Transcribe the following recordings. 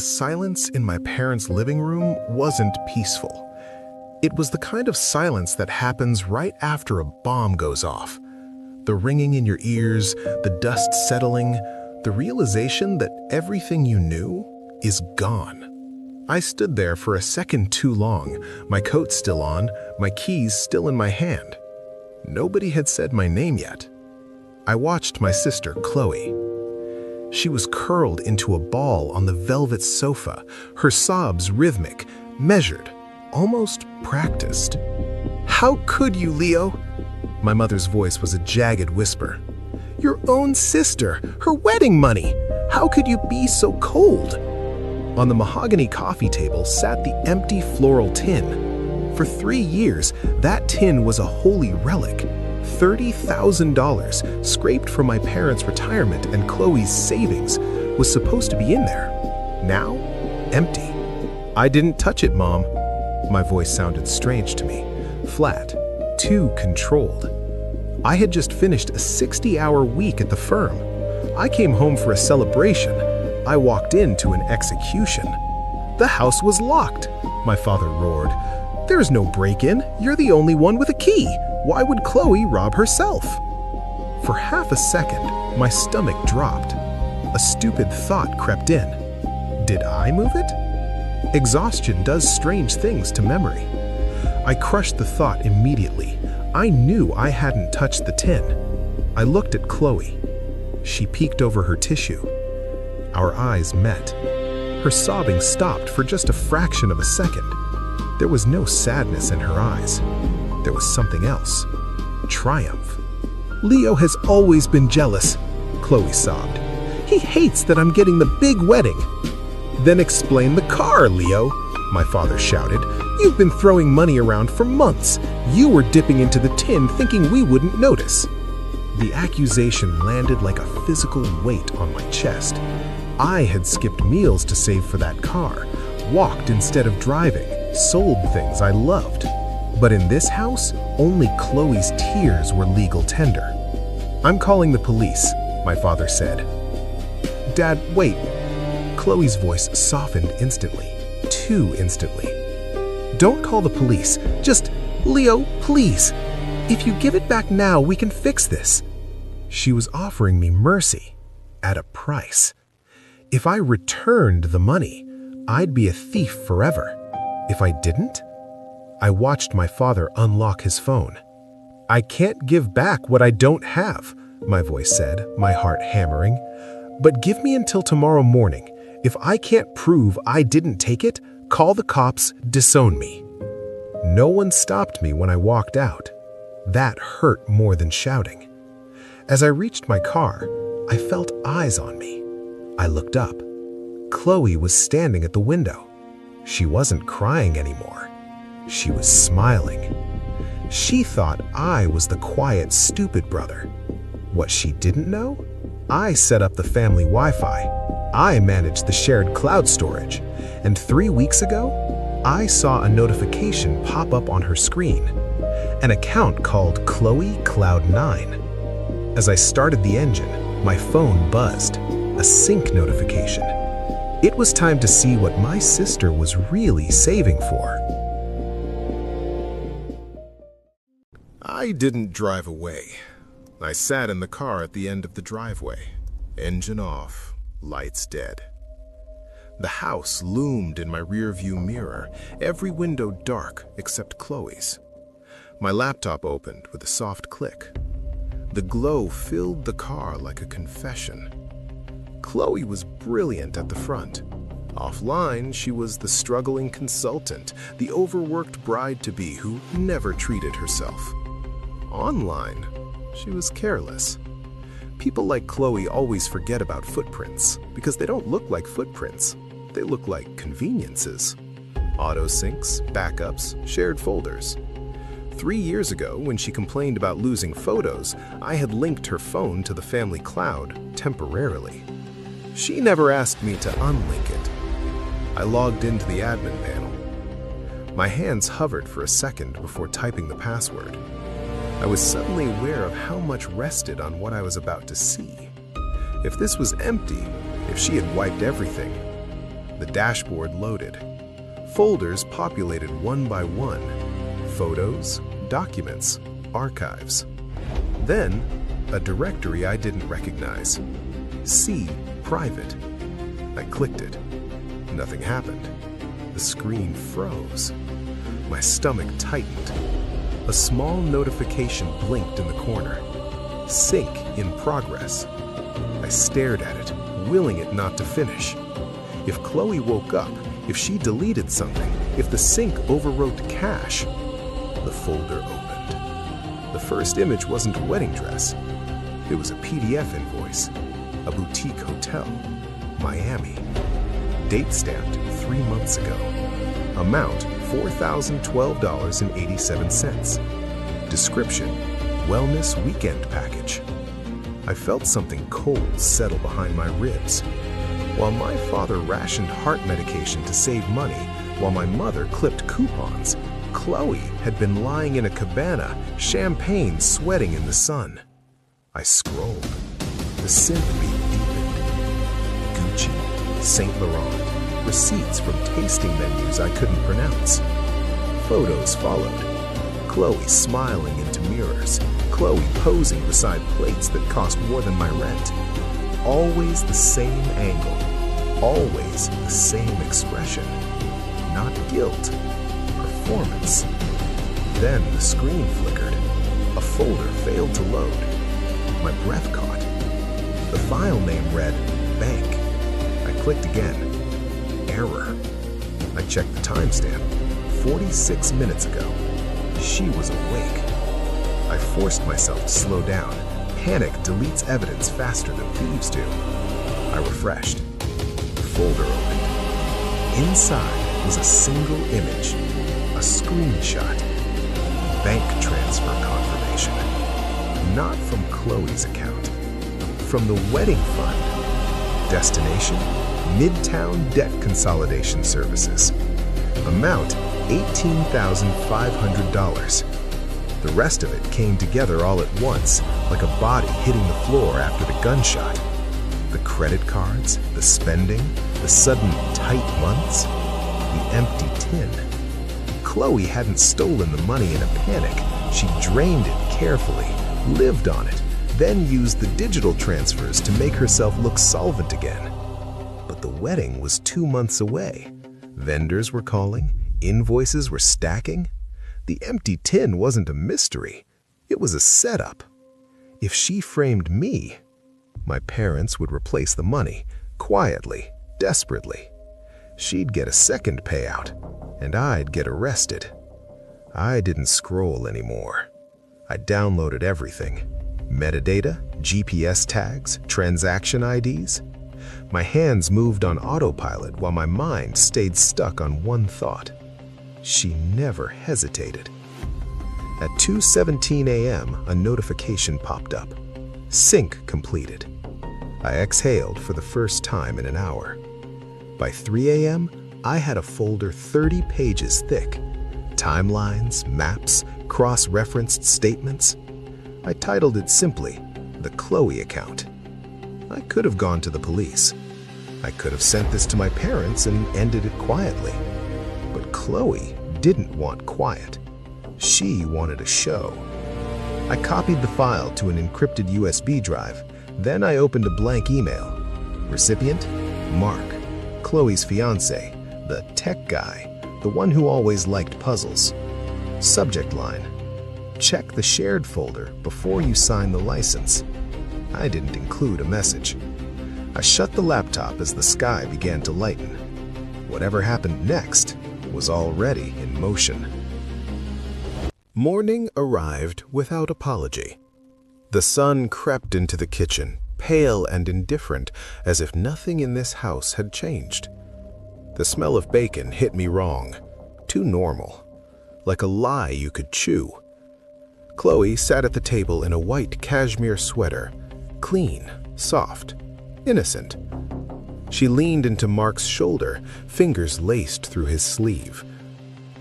silence in my parents' living room wasn't peaceful. It was the kind of silence that happens right after a bomb goes off. The ringing in your ears, the dust settling, the realization that everything you knew is gone. I stood there for a second too long, my coat still on, my keys still in my hand. Nobody had said my name yet. I watched my sister, Chloe. She was curled into a ball on the velvet sofa, her sobs rhythmic, measured, almost practiced. "How could you, Leo?" My mother's voice was a jagged whisper. "Your own sister, her wedding money. How could you be so cold?" On the mahogany coffee table sat the empty floral tin. For 3 years, that tin was a holy relic. $30,000, scraped from my parents' retirement and Chloe's savings, was supposed to be in there. Now, empty. "I didn't touch it, Mom." My voice sounded strange to me, flat, too controlled. I had just finished a 60-hour week at the firm. I came home for a celebration. I walked into an execution. "The house was locked," my father roared. "There's no break-in. You're the only one with a key. Why would Chloe rob herself?" For half a second, my stomach dropped. A stupid thought crept in. Did I move it? Exhaustion does strange things to memory. I crushed the thought immediately. I knew I hadn't touched the tin. I looked at Chloe. She peeked over her tissue. Our eyes met. Her sobbing stopped for just a fraction of a second. There was no sadness in her eyes. There was something else. Triumph. "Leo has always been jealous," Chloe sobbed. "He hates that I'm getting the big wedding." "Then explain the car, Leo," my father shouted. "You've been throwing money around for months. You were dipping into the tin thinking we wouldn't notice." The accusation landed like a physical weight on my chest. I had skipped meals to save for that car, walked instead of driving, sold things I loved. But in this house, only Chloe's tears were legal tender. "I'm calling the police," my father said. "Dad, wait." Chloe's voice softened instantly, too instantly. "Don't call the police. Just, Leo, please. If you give it back now, we can fix this." She was offering me mercy at a price. If I returned the money, I'd be a thief forever. If I didn't? I watched my father unlock his phone. "I can't give back what I don't have," my voice said, my heart hammering. "But give me until tomorrow morning. If I can't prove I didn't take it, call the cops, disown me." No one stopped me when I walked out. That hurt more than shouting. As I reached my car, I felt eyes on me. I looked up. Chloe was standing at the window. She wasn't crying anymore. She was smiling. She thought I was the quiet, stupid brother. What she didn't know? I set up the family Wi-Fi. I managed the shared cloud storage. And 3 weeks ago, I saw a notification pop up on her screen. An account called Chloe Cloud 9. As I started the engine, my phone buzzed. A sync notification. It was time to see what my sister was really saving for. I didn't drive away. I sat in the car at the end of the driveway. Engine off, lights dead. The house loomed in my rearview mirror, every window dark except Chloe's. My laptop opened with a soft click. The glow filled the car like a confession. Chloe was brilliant at the front. Offline, she was the struggling consultant, the overworked bride-to-be who never treated herself. Online, she was careless. People like Chloe always forget about footprints because they don't look like footprints. They look like conveniences. Auto-syncs, backups, shared folders. 3 years ago, when she complained about losing photos, I had linked her phone to the family cloud temporarily. She never asked me to unlink it. I logged into the admin panel. My hands hovered for a second before typing the password. I was suddenly aware of how much rested on what I was about to see. If this was empty, if she had wiped everything, The dashboard loaded. Folders populated one by one. Photos, documents, archives. Then, a directory I didn't recognize. C, private. I clicked it. Nothing happened. The screen froze. My stomach tightened. A small notification blinked in the corner. Sync in progress. I stared at it, willing it not to finish. If Chloe woke up, if she deleted something, if the sync overwrote cache, the folder opened. The first image wasn't a wedding dress. It was a PDF invoice. A boutique hotel. Miami. Date stamped 3 months ago. Amount $4,012.87. Description: wellness weekend package. I felt something cold settle behind my ribs. While my father rationed heart medication to save money, while my mother clipped coupons, Chloe had been lying in a cabana, champagne sweating in the sun. I scrolled. The synth beat deepened. Gucci, Saint Laurent, receipts from tasting menus I couldn't pronounce. Photos followed. Chloe smiling into mirrors. Chloe posing beside plates that cost more than my rent. Always the same angle. Always the same expression. Not guilt. Performance. Then the screen flickered. A folder failed to load. My breath caught. The file name read bank. I clicked again. Error. I checked the timestamp. 46 minutes ago. She was awake. I forced myself to slow down. Panic deletes evidence faster than thieves do. I refreshed. The folder opened. Inside was a single image. A screenshot. Bank transfer confirmation. Not from Chloe's account. From the wedding fund. Destination: Midtown Debt Consolidation Services. Amount: $18,500. The rest of it came together all at once, like a body hitting the floor after the gunshot. The credit cards, the spending, the sudden tight months, the empty tin. Chloe hadn't stolen the money in a panic. She drained it carefully, lived on it, then used the digital transfers to make herself look solvent again. But the wedding was 2 months away. Vendors were calling, invoices were stacking. The empty tin wasn't a mystery. It was a setup. If she framed me, my parents would replace the money, quietly, desperately. She'd get a second payout, and I'd get arrested. I didn't scroll anymore. I downloaded everything. Metadata, GPS tags, transaction IDs. My hands moved on autopilot while my mind stayed stuck on one thought. She never hesitated. At 2:17 a.m., a notification popped up. Sync completed. I exhaled for the first time in an hour. By 3 a.m., I had a folder 30 pages thick. Timelines, maps, cross-referenced statements. I titled it simply, The Chloe Account. I could have gone to the police. I could have sent this to my parents and ended it quietly. But Chloe didn't want quiet. She wanted a show. I copied the file to an encrypted USB drive. Then I opened a blank email. Recipient: Mark, Chloe's fiancé, the tech guy, the one who always liked puzzles. Subject line: check the shared folder before you sign the license. I didn't include a message. I shut the laptop as the sky began to lighten. Whatever happened next was already in motion. Morning arrived without apology. The sun crept into the kitchen, pale and indifferent, as if nothing in this house had changed. The smell of bacon hit me wrong, too normal, like a lie you could chew. Chloe sat at the table in a white cashmere sweater, clean, soft, innocent. She leaned into Mark's shoulder, fingers laced through his sleeve.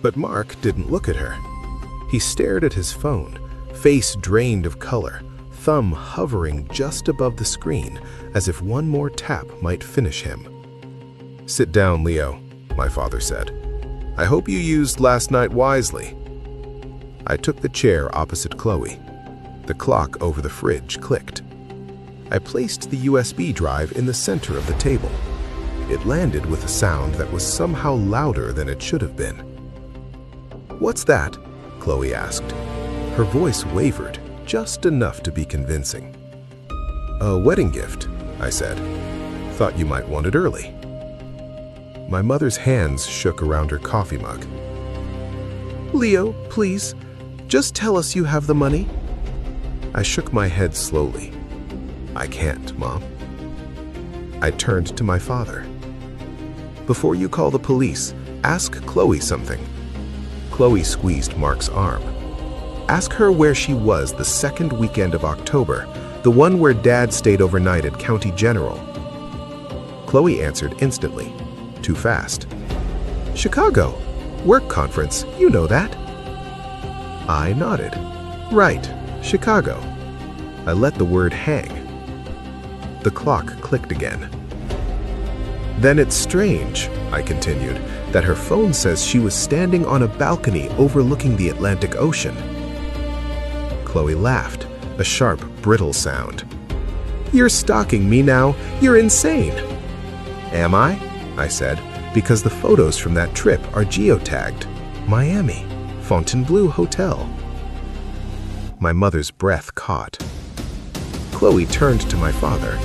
But Mark didn't look at her. He stared at his phone, face drained of color, thumb hovering just above the screen, as if one more tap might finish him. "Sit down, Leo," my father said. "I hope you used last night wisely." I took the chair opposite Chloe. The clock over the fridge clicked. I placed the USB drive in the center of the table. It landed with a sound that was somehow louder than it should have been. "What's that?" Chloe asked. Her voice wavered, just enough to be convincing. "A wedding gift," I said. "Thought you might want it early." My mother's hands shook around her coffee mug. "Leo, please, just tell us you have the money." I shook my head slowly. "I can't, Mom." I turned to my father. "Before you call the police, ask Chloe something." Chloe squeezed Mark's arm. "Ask her where she was the second weekend of October, the one where Dad stayed overnight at County General." Chloe answered instantly. Too fast. "Chicago. Work conference, you know that." I nodded. "Right, Chicago." I let the word hang. The clock clicked again. "Then it's strange," I continued, "that her phone says she was standing on a balcony overlooking the Atlantic Ocean." Chloe laughed, a sharp, brittle sound. "You're stalking me now. You're insane." "Am I?" I said, "because the photos from that trip are geotagged. Miami, Fontainebleau Hotel." My mother's breath caught. Chloe turned to my father.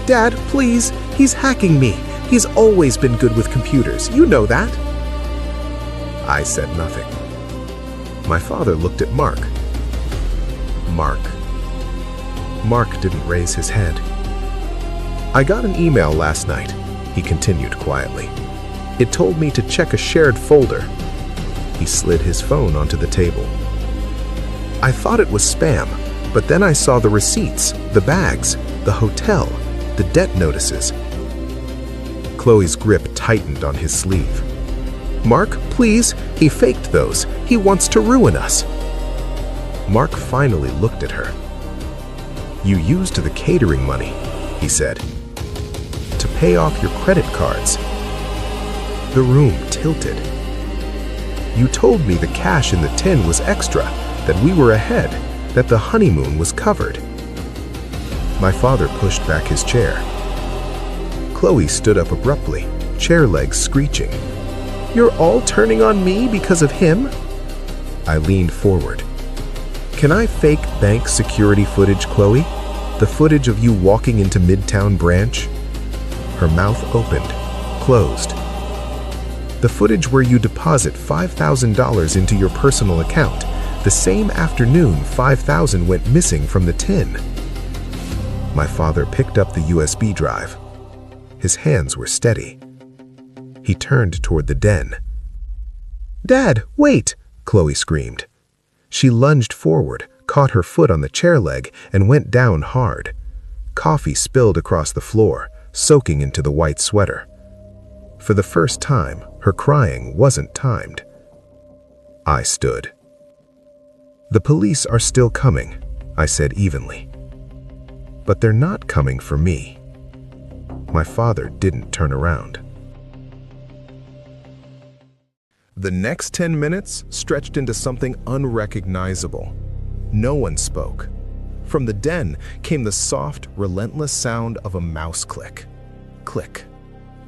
"Dad, please, he's hacking me. He's always been good with computers, you know that." I said nothing. My father looked at Mark. Mark didn't raise his head. "I got an email last night," he continued quietly. "It told me to check a shared folder." He slid his phone onto the table. "I thought it was spam, but then I saw the receipts, the bags, the hotel, the debt notices." Chloe's grip tightened on his sleeve. "Mark, please, he faked those. He wants to ruin us." Mark finally looked at her. "You used the catering money," he said, "to pay off your credit cards." The room tilted. "You told me the cash in the tin was extra, that we were ahead, that the honeymoon was covered." My father pushed back his chair. Chloe stood up abruptly, chair legs screeching. "You're all turning on me because of him?" I leaned forward. "Can I fake bank security footage, Chloe? The footage of you walking into Midtown Branch?" Her mouth opened, closed. "The footage where you deposit $5,000 into your personal account. The same afternoon, $5,000 went missing from the tin." My father picked up the USB drive. His hands were steady. He turned toward the den. "Dad, wait!" Chloe screamed. She lunged forward, caught her foot on the chair leg, and went down hard. Coffee spilled across the floor, soaking into the white sweater. For the first time, her crying wasn't timed. I stood. "The police are still coming," I said evenly. "But they're not coming for me." My father didn't turn around. The next 10 minutes stretched into something unrecognizable. No one spoke. From the den came the soft, relentless sound of a mouse click. Click,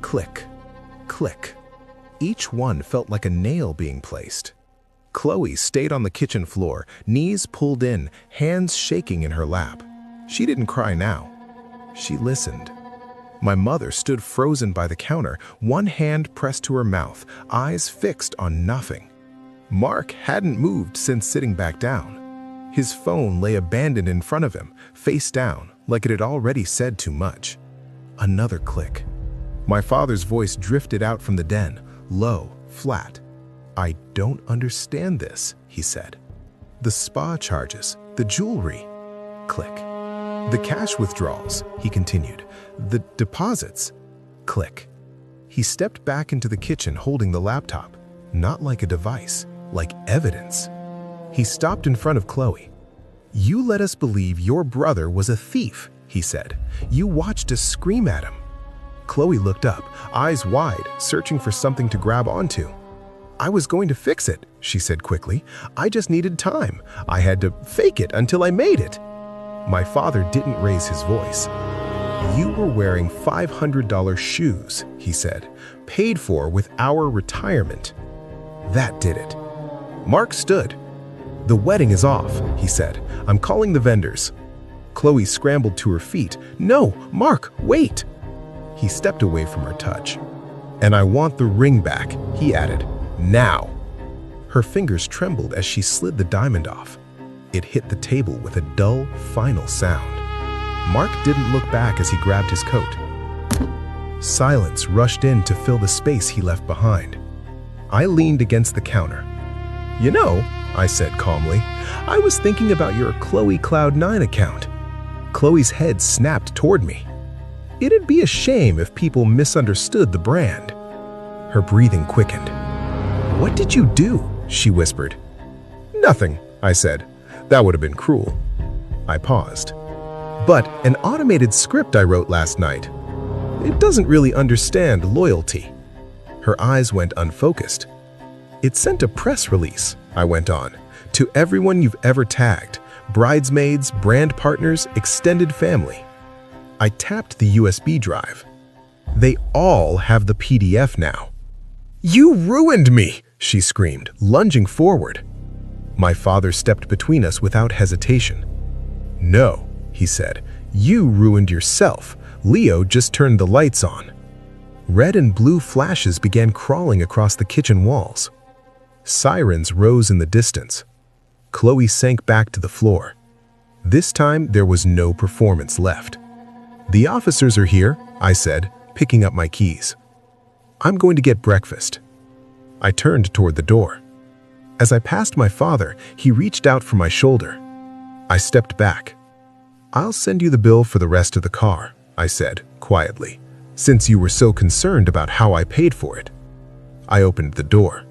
click, click. Each one felt like a nail being placed. Chloe stayed on the kitchen floor, knees pulled in, hands shaking in her lap. She didn't cry now. She listened. My mother stood frozen by the counter, one hand pressed to her mouth, eyes fixed on nothing. Mark hadn't moved since sitting back down. His phone lay abandoned in front of him, face down, like it had already said too much. Another click. My father's voice drifted out from the den, low, flat. "I don't understand this," he said. "The spa charges, the jewelry." Click. "The cash withdrawals," he continued. "The deposits." Click. He stepped back into the kitchen holding the laptop, not like a device, like evidence. He stopped in front of Chloe. "You let us believe your brother was a thief," he said. "You watched us scream at him." Chloe looked up, eyes wide, searching for something to grab onto. "I was going to fix it," she said quickly. "I just needed time. I had to fake it until I made it." My father didn't raise his voice. "You were wearing $500 shoes," he said, "paid for with our retirement." That did it. Mark stood. "The wedding is off," he said. "I'm calling the vendors." Chloe scrambled to her feet. "No, Mark, wait!" He stepped away from her touch. "And I want the ring back," he added. "Now!" Her fingers trembled as she slid the diamond off. It hit the table with a dull, final sound. Mark didn't look back as he grabbed his coat. Silence rushed in to fill the space he left behind. I leaned against the counter. "You know," I said calmly, "I was thinking about your Chloe Cloud9 account." Chloe's head snapped toward me. It'd be a shame if people misunderstood the brand. Her breathing quickened. "What did you do?" she whispered. "Nothing," I said. "That would have been cruel." I paused. "But an automated script I wrote last night. It doesn't really understand loyalty." Her eyes went unfocused. "It sent a press release," I went on, "to everyone you've ever tagged, bridesmaids, brand partners, extended family." I tapped the USB drive. "They all have the PDF now." "You ruined me!" she screamed, lunging forward. My father stepped between us without hesitation. "No," he said, "you ruined yourself. Leo just turned the lights on." Red and blue flashes began crawling across the kitchen walls. Sirens rose in the distance. Chloe sank back to the floor. This time, there was no performance left. "The officers are here," I said, picking up my keys. "I'm going to get breakfast." I turned toward the door. As I passed my father, he reached out for my shoulder. I stepped back. "I'll send you the bill for the rest of the car," I said, quietly, "since you were so concerned about how I paid for it." I opened the door.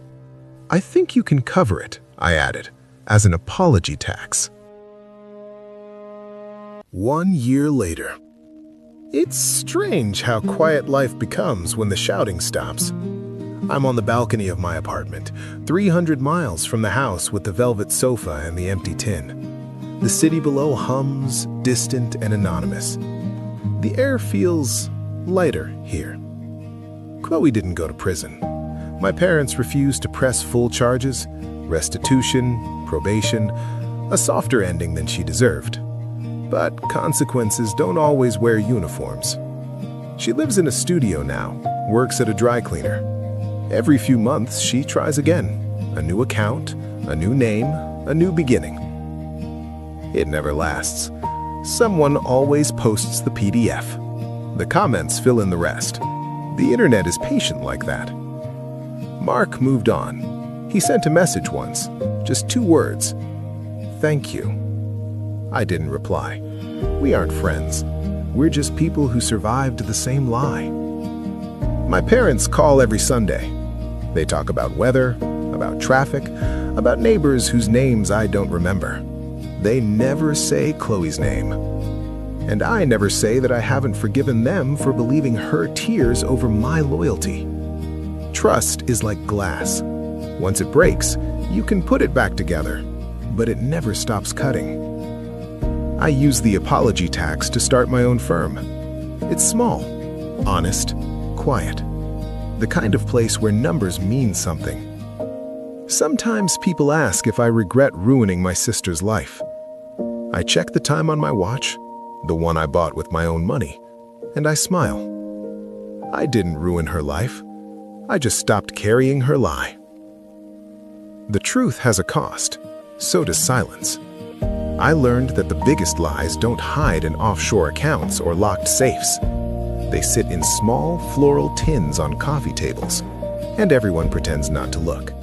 "I think you can cover it," I added, "as an apology tax." 1 year later. It's strange how quiet life becomes when the shouting stops. I'm on the balcony of my apartment, 300 miles from the house with the velvet sofa and the empty tin. The city below hums, distant and anonymous. The air feels lighter here. Chloe didn't go to prison. My parents refused to press full charges, restitution, probation, a softer ending than she deserved. But consequences don't always wear uniforms. She lives in a studio now, works at a dry cleaner. Every few months, she tries again. A new account, a new name, a new beginning. It never lasts. Someone always posts the PDF. The comments fill in the rest. The internet is patient like that. Mark moved on. He sent a message once, just 2 words. "Thank you." I didn't reply. We aren't friends. We're just people who survived the same lie. My parents call every Sunday. They talk about weather, about traffic, about neighbors whose names I don't remember. They never say Chloe's name. And I never say that I haven't forgiven them for believing her tears over my loyalty. Trust is like glass. Once it breaks, you can put it back together, but it never stops cutting. I use the apology tax to start my own firm. It's small, honest, quiet. The kind of place where numbers mean something. Sometimes people ask if I regret ruining my sister's life. I check the time on my watch, the one I bought with my own money, and I smile. I didn't ruin her life. I just stopped carrying her lie. The truth has a cost. So does silence. I learned that the biggest lies don't hide in offshore accounts or locked safes. They sit in small floral tins on coffee tables, and everyone pretends not to look.